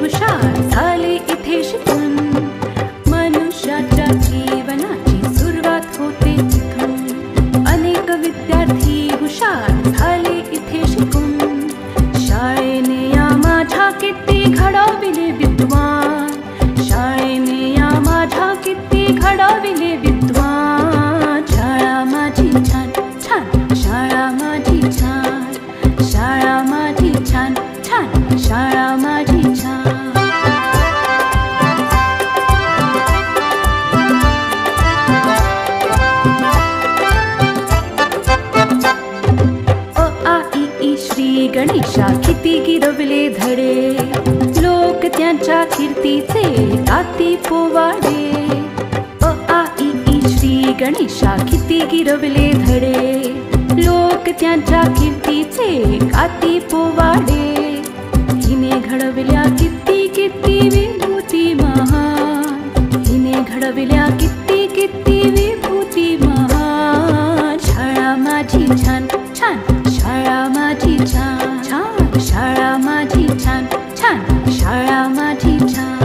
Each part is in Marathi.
हुशार झाले इथे शिकून. मनुष्याच्या जीवनाची सुरुवात होते इथून. अनेक विद्यार्थी हुशार झाले इथे शिकून. शाळेने या माझ्या किती घडविले विद्वान. शाळेने या माझ्या किती घडविले विद्वान. शाळा माझी छान छान, शाळा माझी छान, शाळा माझी छान छान, शाळा माझी छान. अ आ इ ई श्री गणेशा किती गिरवले धडे. लोक त्यांच्या कीर्तीचे गाती पोवाडे. अ आ इ ई श्री गणेशा किती गिरवले धडे. लोक त्यांच्या कीर्तीचे गाती पोवाडे. हिने घडविल्या किती किती विभूती महान. हिने घडविल्या किती किती विभूती महान. शाळा माझी छान छान, शाळा माझी छान छान, शाळा माझी छान छान, शाळा माझी छान.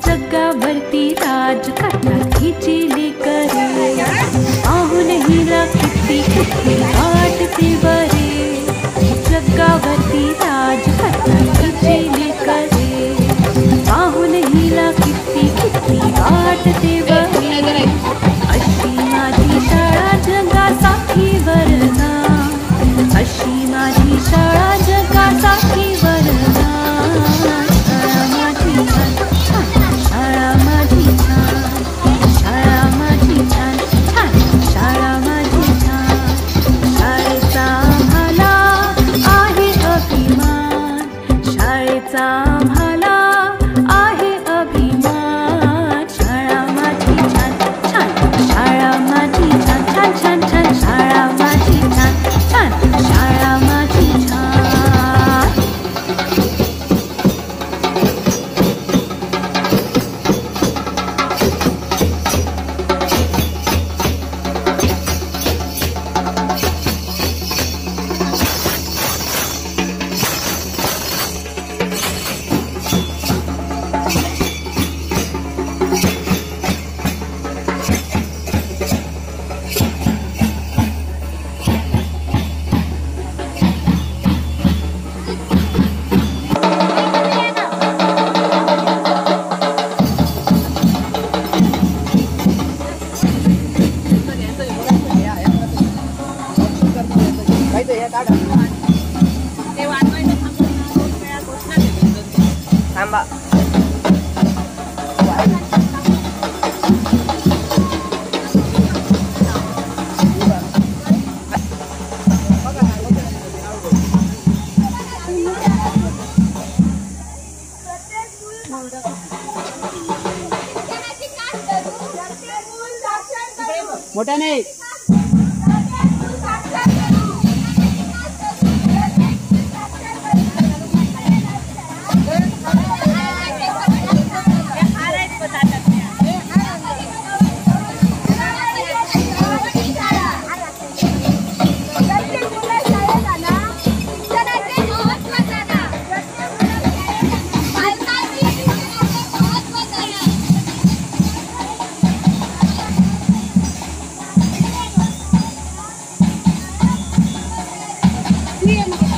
जगावरती राज करतात हिची लेकरे. पाहून हिला किती किती वाटते बरे. जगावरती राज करतात हिची लेकरे. पाहून हिला किती किती वाटते बरे. अशी माझी शाळा जगासाठी वरदान. अशी माझी शाळा जगासाठी वरदान. शाळा माझी छान छान, शाळा माझी छान, शाळा माझी छान छान, शाळा माझी छान. शाळेचा आम्हाला आहे अभिमान. शाळेचा आम्हाला आहे अभिमान. शाळा माझी छान छान, शाळा माझी छान छान छान छान, शाळा माझी छान छान, शाळा माझी छान. थांबा. मोठा नाही. Bien.